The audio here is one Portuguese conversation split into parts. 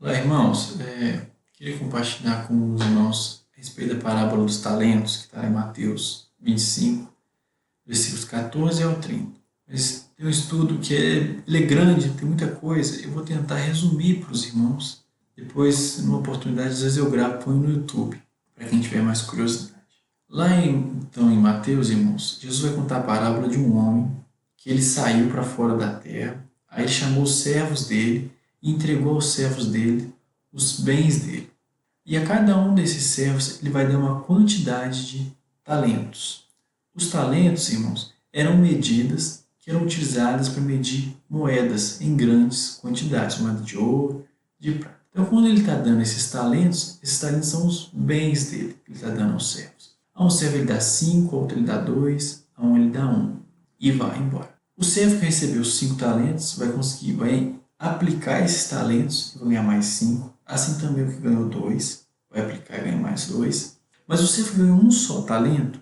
Olá, irmãos. Queria compartilhar com os irmãos a respeito da parábola dos talentos, que está em Mateus 25, versículos 14 ao 30. Mas tem um estudo que ele é grande, tem muita coisa. Eu vou tentar resumir para os irmãos. Depois, numa oportunidade, às vezes eu gravo e ponho no YouTube, para quem tiver mais curiosidade. Então, em Mateus, irmãos, Jesus vai contar a parábola de um homem que ele saiu para fora da terra. Aí ele chamou os servos dele e entregou aos servos dele os bens dele. E a cada um desses servos ele vai dar uma quantidade de talentos. Os talentos, irmãos, eram medidas que eram utilizadas para medir moedas em grandes quantidades, moeda de ouro, de prata. Então, quando ele está dando esses talentos são os bens dele que ele está dando aos servos. A um servo ele dá 5, a outro ele dá 2, a um ele dá 1 e vai embora. O servo que recebeu os 5 talentos vai aplicar esses talentos e vai ganhar mais 5. Assim também o que ganhou 2 vai aplicar e ganhar mais 2. Mas o servo que ganhou um só talento,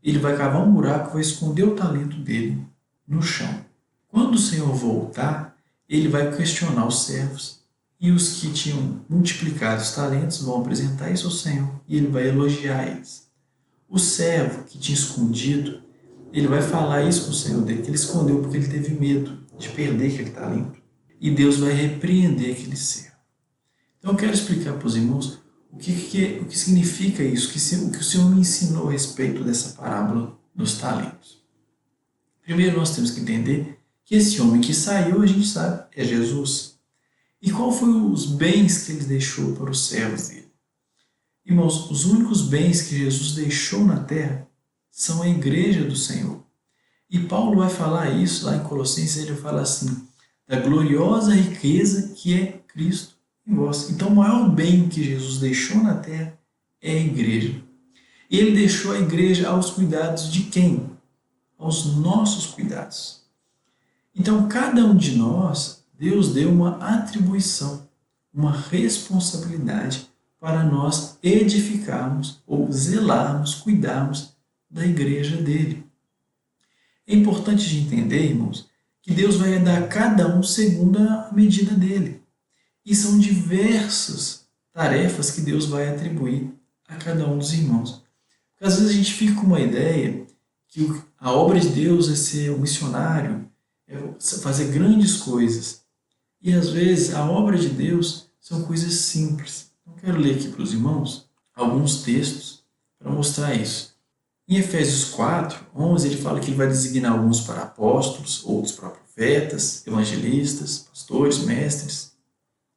ele vai cavar um buraco e vai esconder o talento dele no chão. Quando o Senhor voltar, ele vai questionar os servos e os que tinham multiplicado os talentos vão apresentar isso ao Senhor e ele vai elogiar eles. O servo que tinha escondido, ele vai falar isso com o Senhor dele, que ele escondeu porque ele teve medo de perder aquele talento. E Deus vai repreender aquele servo. Então eu quero explicar para os irmãos o que significa isso, o que o Senhor me ensinou a respeito dessa parábola dos talentos. Primeiro nós temos que entender que esse homem que saiu, a gente sabe, é Jesus. E qual foi os bens que ele deixou para os servos dele? Irmãos, os únicos bens que Jesus deixou na terra são a igreja do Senhor. E Paulo vai falar isso lá em Colossenses, ele fala assim, da gloriosa riqueza que é Cristo em vós. Então o maior bem que Jesus deixou na terra é a igreja. E ele deixou a igreja aos cuidados de quem? Aos nossos cuidados. Então cada um de nós, Deus deu uma atribuição, uma responsabilidade para nós edificarmos ou zelarmos, cuidarmos da igreja dele. É importante de entender, irmãos, que Deus vai dar a cada um segundo a medida dele. E são diversas tarefas que Deus vai atribuir a cada um dos irmãos. Porque às vezes a gente fica com uma ideia que a obra de Deus é ser um missionário, é fazer grandes coisas. E às vezes a obra de Deus são coisas simples. Então quero ler aqui para os irmãos alguns textos para mostrar isso. Em Efésios 4, 11, ele fala que ele vai designar alguns para apóstolos, outros para profetas, evangelistas, pastores, mestres.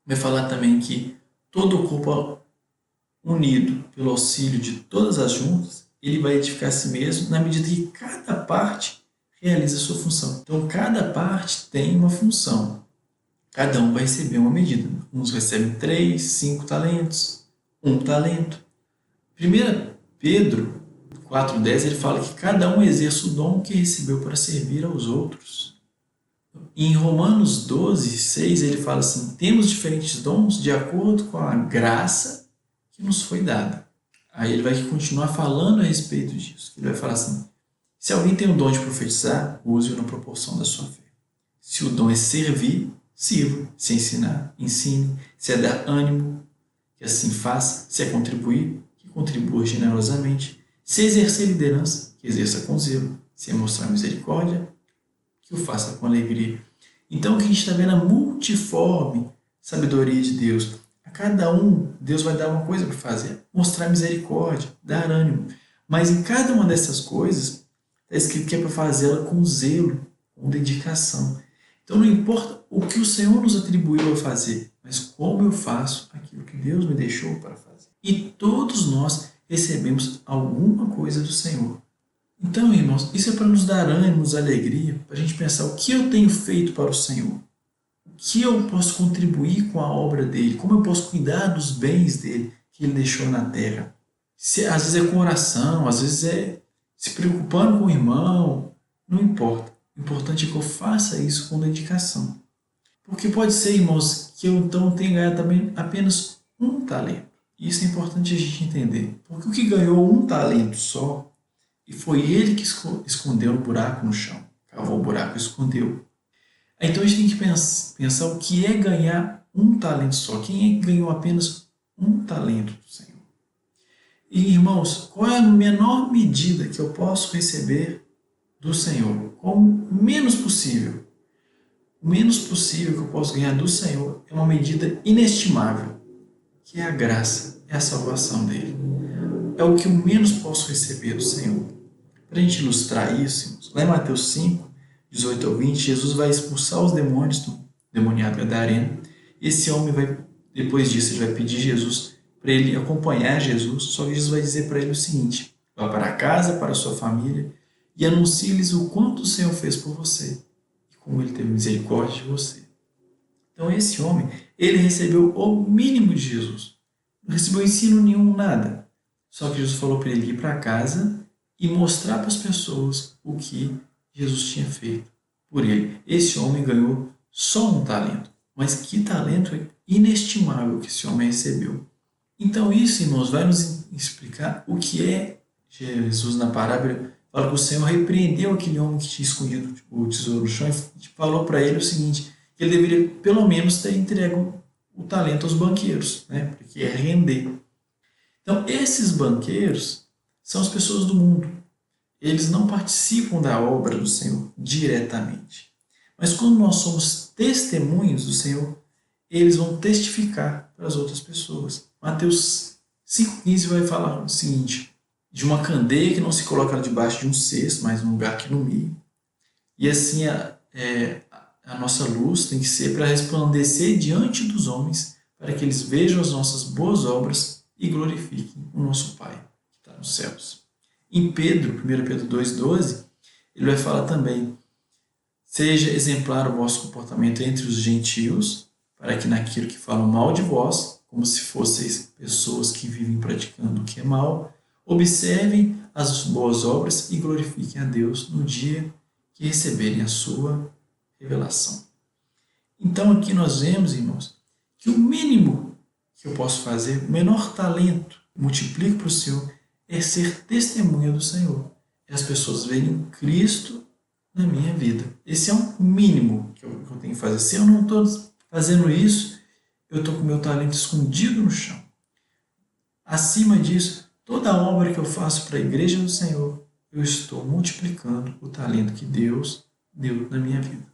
Vai falar também que todo o corpo unido pelo auxílio de todas as juntas, ele vai edificar a si mesmo na medida que cada parte realiza a sua função. Então, cada parte tem uma função. Cada um vai receber uma medida. Uns recebem 3, 5 talentos, 1 talento. 1 Pedro 4,10, ele fala que cada um exerce o dom que recebeu para servir aos outros. Em Romanos 12,6, ele fala assim, temos diferentes dons de acordo com a graça que nos foi dada. Aí ele vai continuar falando a respeito disso. Ele vai falar assim, se alguém tem o dom de profetizar, use-o na proporção da sua fé. Se o dom é servir, sirva. Se é ensinar, ensine. Se é dar ânimo, que assim faça. Se é contribuir, que contribua generosamente. Se exercer liderança, que exerça com zelo. Se é mostrar misericórdia, que o faça com alegria. Então, o que a gente está vendo é a multiforme sabedoria de Deus. A cada um, Deus vai dar uma coisa para fazer. Mostrar misericórdia, dar ânimo. Mas em cada uma dessas coisas, está escrito que é para fazê-la com zelo, com dedicação. Então, não importa o que o Senhor nos atribuiu a fazer, mas como eu faço aquilo que Deus me deixou para fazer. E todos nós recebemos alguma coisa do Senhor. Então, irmãos, isso é para nos dar ânimos, alegria, para a gente pensar o que eu tenho feito para o Senhor, o que eu posso contribuir com a obra dele, como eu posso cuidar dos bens dele que ele deixou na terra. Às vezes é com oração, às vezes é se preocupando com o irmão, não importa. O importante é que eu faça isso com dedicação. Porque pode ser, irmãos, que eu então tenha ganhado também apenas um talento. Isso é importante a gente entender. Porque o que ganhou um talento só, e foi ele que escondeu o buraco no chão. Cavou o buraco e escondeu. Então a gente tem que pensar o que é ganhar um talento só? Quem é que ganhou apenas um talento do Senhor? E, irmãos, qual é a menor medida que eu posso receber do Senhor? Como menos possível. O menos possível que eu posso ganhar do Senhor é uma medida inestimável, que é a graça, é a salvação dele. É o que eu menos posso receber do Senhor. Para a gente ilustrar isso, irmãos, lá em Mateus 5, 18 ao 20, Jesus vai expulsar os demônios do demoniado gadareno. Esse homem vai, depois disso, ele vai pedir Jesus para ele acompanhar Jesus, só que Jesus vai dizer para ele o seguinte: vá para casa, para a sua família, e anuncie-lhes o quanto o Senhor fez por você, e como ele teve misericórdia de você. Então esse homem, ele recebeu o mínimo de Jesus. Não recebeu ensino nenhum, nada. Só que Jesus falou para ele ir para casa e mostrar para as pessoas o que Jesus tinha feito por ele. Esse homem ganhou só um talento, mas que talento inestimável que esse homem recebeu. Então isso, irmãos, vai nos explicar o que é Jesus na parábola. Fala que o Senhor repreendeu aquele homem que tinha escondido o tesouro no chão e falou para ele o seguinte: que ele deveria pelo menos ter entregue o talento aos banqueiros, né? Porque é render. Então esses banqueiros são as pessoas do mundo. Eles não participam da obra do Senhor diretamente. Mas quando nós somos testemunhos do Senhor, eles vão testificar para as outras pessoas. Mateus 5,15 vai falar o seguinte: de uma candeia que não se coloca debaixo de um cesto, mas num lugar que ilumine. E assim a nossa luz tem que ser para resplandecer diante dos homens, para que eles vejam as nossas boas obras e glorifiquem o nosso Pai que está nos céus. Em Pedro, 1 Pedro 2,12, ele vai falar também: seja exemplar o vosso comportamento entre os gentios, para que naquilo que falam mal de vós, como se fosseis pessoas que vivem praticando o que é mal, observem as boas obras e glorifiquem a Deus no dia que receberem a sua revelação. Então aqui nós vemos, irmãos, que o mínimo que eu posso fazer, o menor talento, multiplico para o Senhor, é ser testemunha do Senhor. É as pessoas verem Cristo na minha vida. Esse é o mínimo que eu tenho que fazer. Se eu não estou fazendo isso, eu estou com o meu talento escondido no chão. Acima disso, toda a obra que eu faço para a igreja do Senhor, eu estou multiplicando o talento que Deus deu na minha vida.